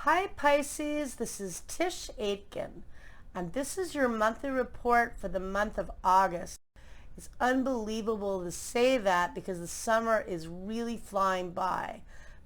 Hi Pisces, this is Tish Aitken, and this is your monthly report for the month of August. It's unbelievable to say that because the summer is really flying by,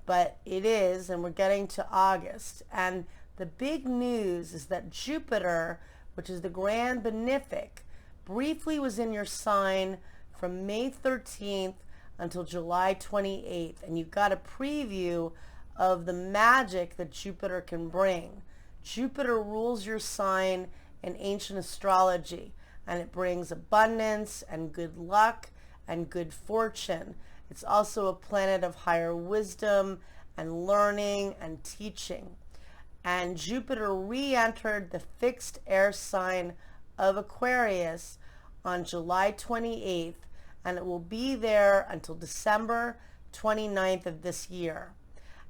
but it is, and we're getting to August. And the big news is that Jupiter, which is the grand benefic, briefly was in your sign from May 13th until July 28th, and you got a preview of the magic that Jupiter can bring. Jupiter rules your sign in ancient astrology, and it brings abundance and good luck and good fortune. It's also a planet of higher wisdom and learning and teaching. And Jupiter re-entered the fixed air sign of Aquarius on July 28th, and it will be there until December 29th of this year.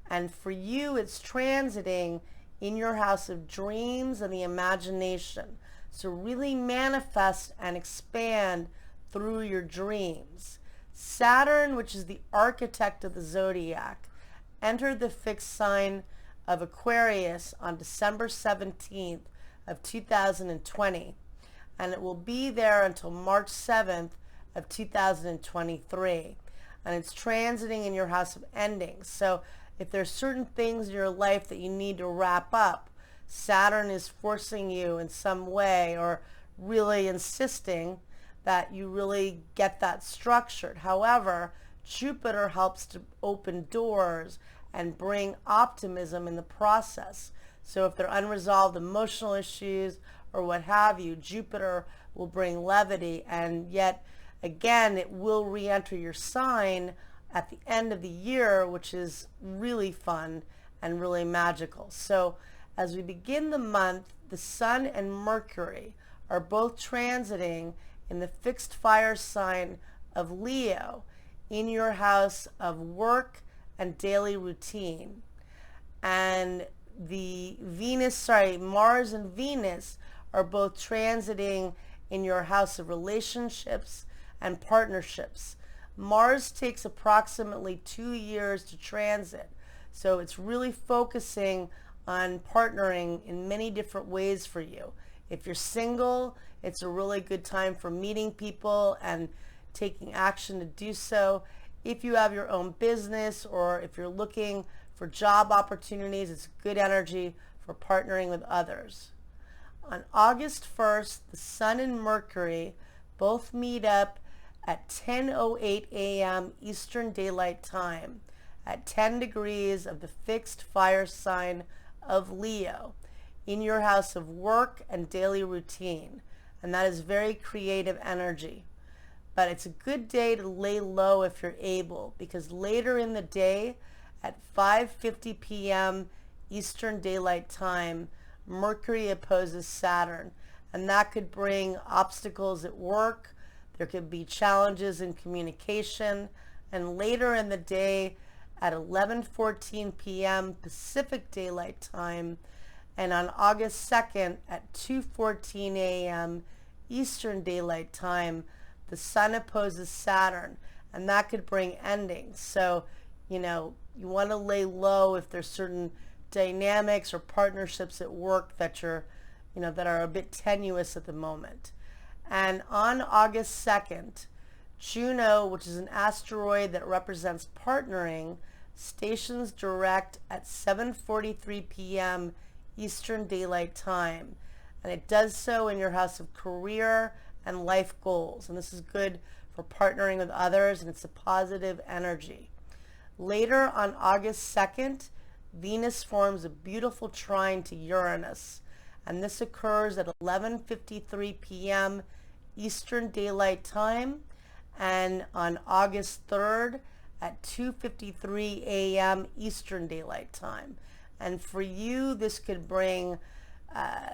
And for you, it's transiting in your house of dreams and the imagination. So really manifest and expand through your dreams. Saturn, which is the architect of the zodiac, entered the fixed sign of Aquarius on December 17th of 2020. And it will be there until March 7th of 2023. And it's transiting in your house of endings. So if there's certain things in your life that you need to wrap up, Saturn is forcing you in some way or really insisting that you really get that structured. However, Jupiter helps to open doors and bring optimism in the process. So if there are unresolved emotional issues or what have you, Jupiter will bring levity, and yet again it will re-enter your sign at the end of the year, which is really fun and really magical. So as we begin the month, the Sun and Mercury are both transiting in the fixed fire sign of Leo in your house of work and daily routine. And Mars and Venus are both transiting in your house of relationships and partnerships. Mars takes approximately 2 years to transit, so it's really focusing on partnering in many different ways for you. If you're single, it's a really good time for meeting people and taking action to do so. If you have your own business or if you're looking for job opportunities, it's good energy for partnering with others. On August 1st, the Sun and Mercury both meet up at 10:08 a.m. Eastern Daylight Time at 10 degrees of the fixed fire sign of Leo in your house of work and daily routine. And that is very creative energy. But it's a good day to lay low if you're able, because later in the day at 5:50 p.m. Eastern Daylight Time, Mercury opposes Saturn, and that could bring obstacles at work. There could be challenges in communication, and later in the day at 11:14 p.m. Pacific Daylight Time, and on August 2nd at 2:14 a.m. Eastern Daylight Time, the Sun opposes Saturn, and that could bring endings. So, you want to lay low if there's certain dynamics or partnerships at work that that are a bit tenuous at the moment. And on August 2nd, Juno, which is an asteroid that represents partnering, stations direct at 7:43 p.m. Eastern Daylight Time. And it does so in your house of career and life goals. And this is good for partnering with others, and it's a positive energy. Later on August 2nd, Venus forms a beautiful trine to Uranus. And this occurs at 11:53 p.m. Eastern Daylight Time, and on August 3rd at 2:53 a.m. Eastern Daylight Time. And for you, this could bring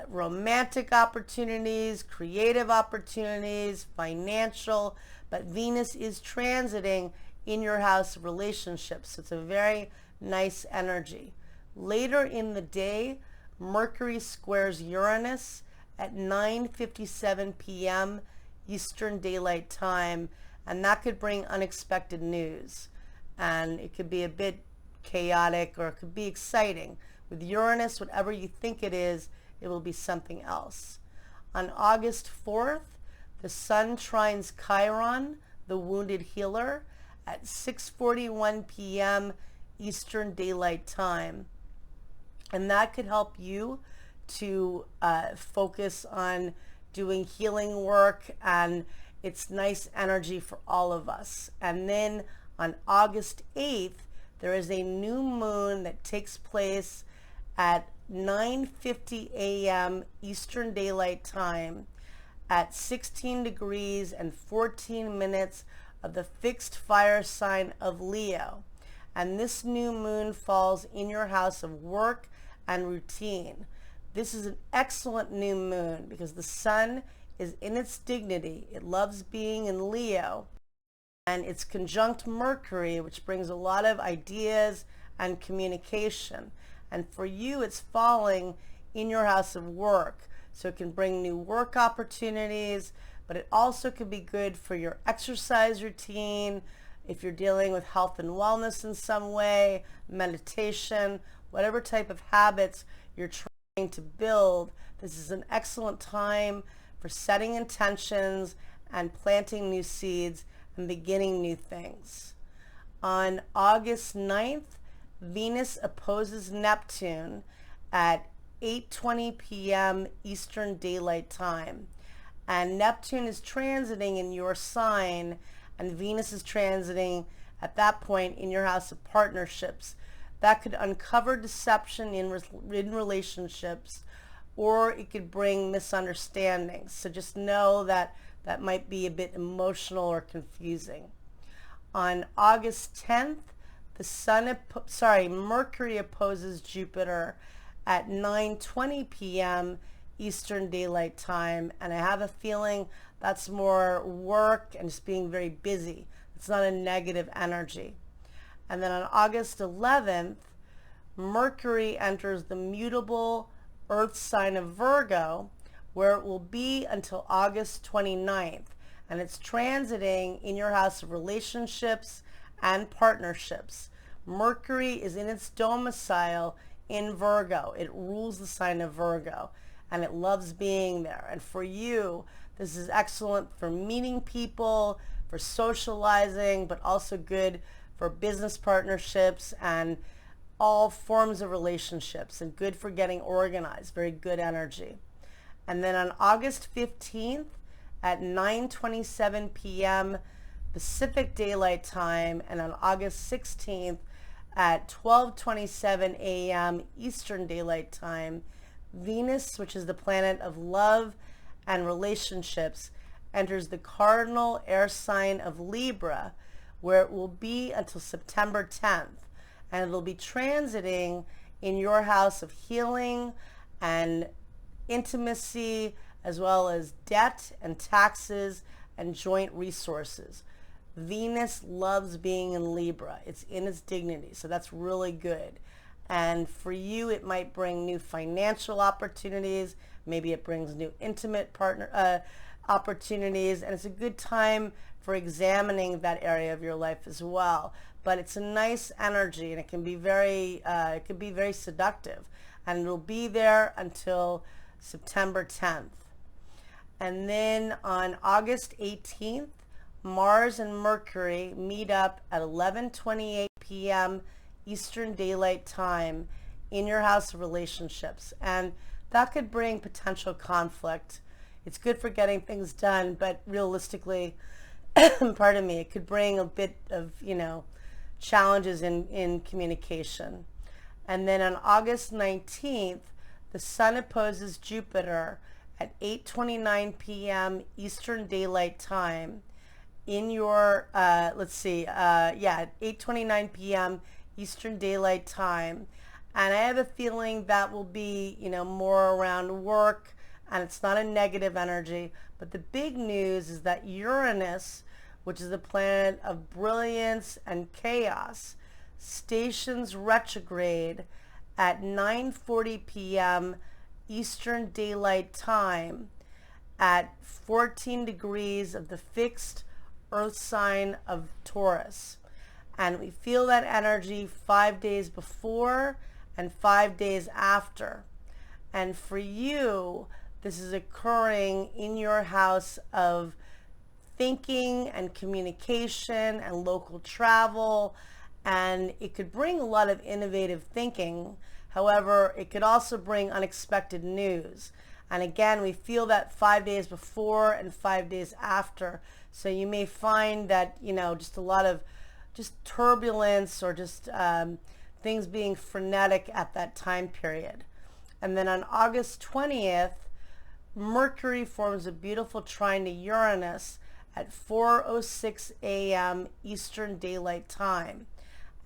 romantic opportunities, creative opportunities, financial, but Venus is transiting in your house of relationships. So it's a very nice energy. Later in the day, Mercury squares Uranus at 9:57 p.m. Eastern Daylight Time, and that could bring unexpected news. And it could be a bit chaotic or it could be exciting With Uranus, whatever you think it will be something else. On August 4th, the Sun trines Chiron, the wounded healer, at 6:41 p.m. Eastern Daylight Time. And that could help you to focus on doing healing work, and it's nice energy for all of us. And then on August 8th, there is a new moon that takes place at 9:50 a.m. Eastern Daylight Time at 16 degrees and 14 minutes of the fixed fire sign of Leo. And this new moon falls in your house of work and routine. This is an excellent new moon because the Sun is in its dignity. It loves being in Leo, and it's conjunct Mercury, which brings a lot of ideas and communication. And for you, it's falling in your house of work. So it can bring new work opportunities, but it also could be good for your exercise routine, if you're dealing with health and wellness in some way, meditation, whatever type of habits you're trying to build. This is an excellent time for setting intentions and planting new seeds and beginning new things. On August 9th, Venus opposes Neptune at 8:20 p.m. Eastern Daylight Time. And Neptune is transiting in your sign, and Venus is transiting at that point in your house of partnerships. That could uncover deception in relationships, or it could bring misunderstandings. So just know that that might be a bit emotional or confusing. On August 10th, Mercury opposes Jupiter at 9:20 p.m. Eastern Daylight Time, and I have a feeling that's more work and just being very busy. It's not a negative energy. And then on August 11th, Mercury enters the mutable Earth sign of Virgo, where it will be until August 29th. And it's transiting in your house of relationships and partnerships. Mercury is in its domicile in Virgo. It rules the sign of Virgo, and it loves being there. And for you, this is excellent for meeting people, for socializing, but also good for business partnerships and all forms of relationships, and good for getting organized. Very good energy. And then on August 15th at 9:27 p.m. Pacific Daylight Time, and on August 16th at 12:27 a.m. Eastern Daylight Time, Venus, which is the planet of love and relationships, enters the cardinal air sign of Libra, where it will be until September 10th. And it'll be transiting in your house of healing and intimacy, as well as debt and taxes and joint resources. Venus loves being in Libra. It's in its dignity, so that's really good. And for you, it might bring new financial opportunities. Maybe it brings new intimate partner opportunities, and it's a good time for examining that area of your life as well. But it's a nice energy, and it can be very seductive, and it'll be there until September 10th. And then on August 18th, Mars and Mercury meet up at 11:28 p.m. Eastern Daylight Time in your house of relationships, and that could bring potential conflict. It's good for getting things done, but realistically, pardon me, it could bring a bit of, challenges in communication. And then on August 19th, the Sun opposes Jupiter at 8:29 p.m. Eastern Daylight Time in your, at 8:29 p.m. Eastern Daylight Time. And I have a feeling that will be, more around work, and it's not a negative energy. But the big news is that Uranus, which is the planet of brilliance and chaos, stations retrograde at 9:40 p.m. Eastern Daylight Time at 14 degrees of the fixed Earth sign of Taurus. And we feel that energy 5 days before and 5 days after. And for you, this is occurring in your house of thinking and communication and local travel, and it could bring a lot of innovative thinking. However, it could also bring unexpected news. And again, we feel that 5 days before and 5 days after. So you may find that, just a lot of just turbulence or just things being frenetic at that time period. And then on August 20th, Mercury forms a beautiful trine to Uranus at 4:06 a.m. Eastern Daylight Time.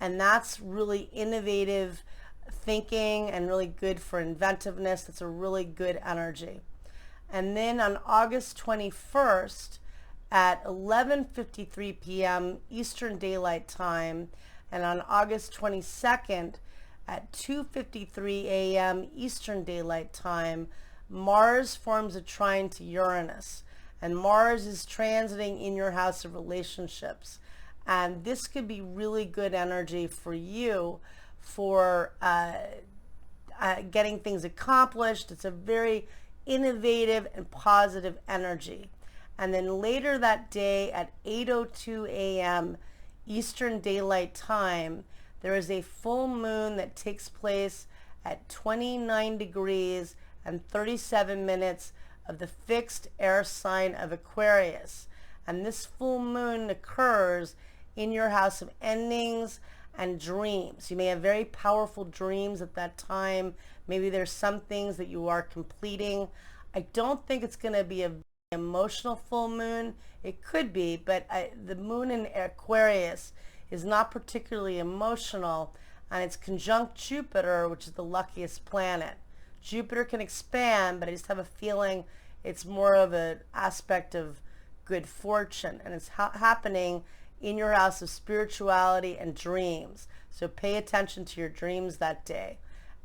And that's really innovative thinking and really good for inventiveness. That's a really good energy. And then on August 21st at 11:53 p.m. Eastern Daylight Time, and on August 22nd at 2:53 a.m. Eastern Daylight Time, Mars forms a trine to Uranus. And Mars is transiting in your house of relationships. And this could be really good energy for you for getting things accomplished. It's a very innovative and positive energy. And then later that day at 8:02 a.m. Eastern Daylight Time, there is a full moon that takes place at 29 degrees and 37 minutes of the fixed air sign of Aquarius. And this full moon occurs in your house of endings and dreams. You may have very powerful dreams at that time. Maybe there's some things that you are completing. I don't think it's going to be a emotional full moon. It could be, but the moon in Aquarius is not particularly emotional, and it's conjunct Jupiter, which is the luckiest planet. Jupiter can expand, but I just have a feeling it's more of an aspect of good fortune, and it's happening in your house of spirituality and dreams. So pay attention to your dreams that day.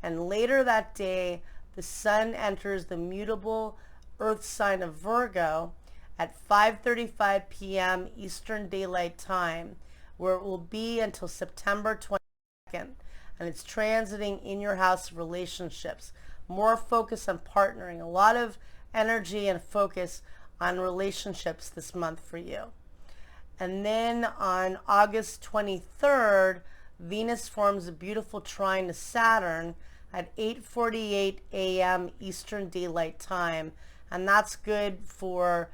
And later that day, the sun enters the mutable earth sign of Virgo at 5:35 p.m. Eastern Daylight Time, where it will be until September 22nd. And it's transiting in your house of relationships. More focus on partnering. A lot of energy and focus on relationships this month for you. And then on August 23rd, Venus forms a beautiful trine to Saturn at 8:48 a.m. Eastern Daylight Time. And that's good for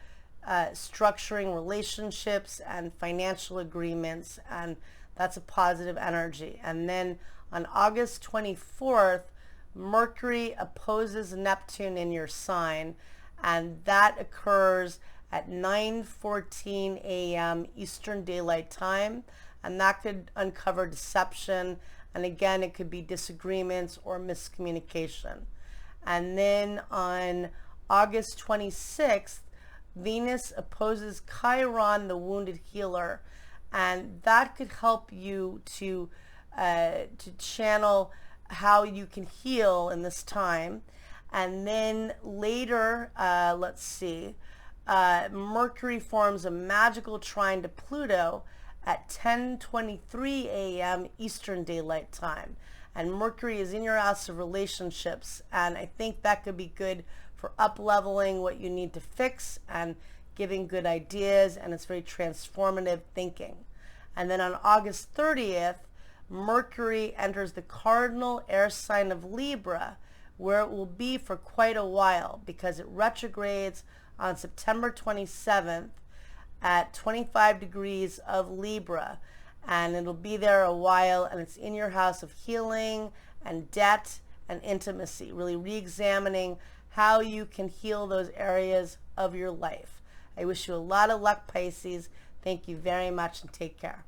structuring relationships and financial agreements, and that's a positive energy. And then on August 24th, Mercury opposes Neptune in your sign, and that occurs at 9:14 a.m. Eastern Daylight Time, and that could uncover deception, and again, it could be disagreements or miscommunication. And then on August 26th, Venus opposes Chiron, the wounded healer, and that could help you to channel how you can heal in this time. And then later, Mercury forms a magical trine to Pluto at 10:23 a.m. Eastern Daylight Time. And Mercury is in your house of relationships, and I think that could be good for up-leveling what you need to fix and giving good ideas, and it's very transformative thinking. And then on August 30th, Mercury enters the cardinal air sign of Libra, where it will be for quite a while because it retrogrades on September 27th at 25 degrees of Libra, and it'll be there a while, and it's in your house of healing and debt and intimacy, really re-examining how you can heal those areas of your life. I wish you a lot of luck, Pisces. Thank you very much, and take care.